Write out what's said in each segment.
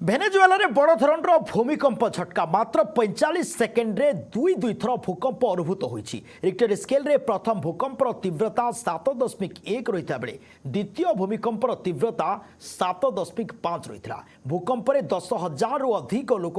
ভেনেজুয়েলার বড় ধরনের ভূমিকম্প ঝটকা মাত্র ৪৫ সেকেন্ডে দুই থর ভূকম্প অনুভূত হয়েছে। রিক্টর স্কেলরে প্রথম ভূকম্পর তীব্রতা ৭.১ রয়েছে বেড়ে দ্বিতীয় ভূমিকম্পর তীব্রতা ৭.৫ রয়েছে। ভূকম্পরে ১০,০০০ অধিক লোক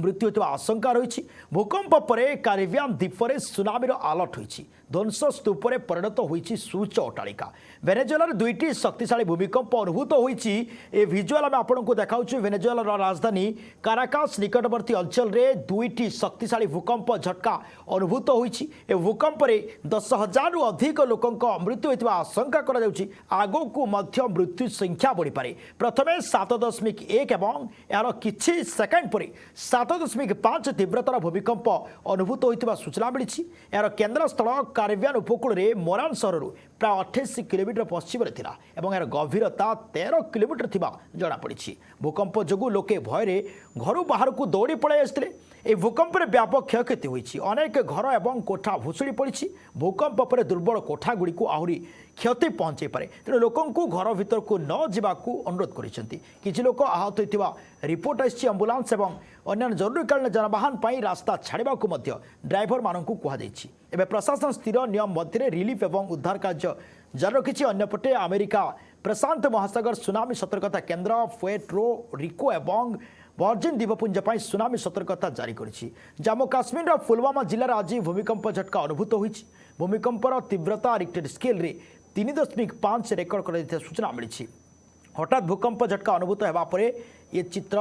মৃত্যু হওয়ার আশঙ্কা রয়েছে। ভূকম্প পরে ক্যারিবিয়ান দ্বীপরে সুনামির আলর্ট হয়েছে। ধ্বংসস্তূপরে পরিণত হয়েছে সূচ অট্টালিকা। ভেনেজুয়েলার দুইটি শক্তিশালী ভূমিকম্প অনুভূত হয়েছে। এ ভিজুয়াল আমি আপনার দেখাচ্ছু। ভেনেজুয়েলার রাজধানী কারাকাস নিকটবর্তী অঞ্চলের দুইটি শক্তিশালী ভূকম্প ঝটকা অনুভূত হয়েছে। এ ভূকম্পরে ১০,০০০ অধিক লোক মৃত্যু হওয়ার আশঙ্কা করা যাচ্ছে। আগকু মধ্য মৃত্যু সংখ্যা বড়িপারে। প্রথমে ৭.১ এবং এর কিছু সেকেন্ড পরে ৭.৫ তীব্রতার ভূমিকম্প অনুভূত হওয়া সূচনা মিছে। এর কেন্দ্রস্থল ক্যারিবিয়ান উপকূଳରେ মোরান সহরରୁ প্রায় 28 কিলোমিটার পশ্চিমে ଥିଲା এবং এর গভীরতা 13 কিলোমিটার থিবা জଣାପଡ଼ିଛି। ভূকম্প যোগুঁ লোকে ভୟରେ ঘর বাহারକୁ দৌড়ি পলাই আসলে। এই ভূকম্পরে ব্যাপক ক্ষয়ক্ষতি হয়েছে। অনেক ঘর এবং কোঠা ভুষুড়ি পড়েছে। ভূকম্প পরে দুর্বল কোঠাগুড়ি আহুরি ক্ষতি পৌঁছাই পারে। তেমন লোক ঘর ভিতরক ন যাওয়া অনুরোধ করেছেন। কিছু লোক আহত হয়েছে রিপোর্ট আসছে। আম্বুলান্স এবং অন্যান্য জরুরীকালীন যানবাহন পাই রাস্তা ছাড়া ড্রাইভর মানুষ কুহযাইছি। এবে প্রশাসন স্থির নিয়ম মধ্যে রিলিফ এবং উদ্ধার কার্য জারি রখিছে। অন্যপটে আমেরিকা প্রশান্ত মহাসাগর সুনামি সতর্কতা কেন্দ্র পুয়ের্টো রিকো এবং ভার্জিন দ্বীপপুঞ্জ পাই সুনামি সতর্কতা জারি করেছে। জম্মু কাশ্মীর পুলওয়ামা জেলার আজ ভূমিকম্প ঝটকা অনুভূত হয়েছে। ভূমিকম্পর তীব্রতা রিক্টর স্কেলরে ৩.৫ রেকর্ড করা সূচনা মিছে। হঠাৎ ভূকম্প ঝটকা অনুভূত হওয়া পরে এ চিত্র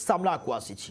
সামনাকু আসিছে।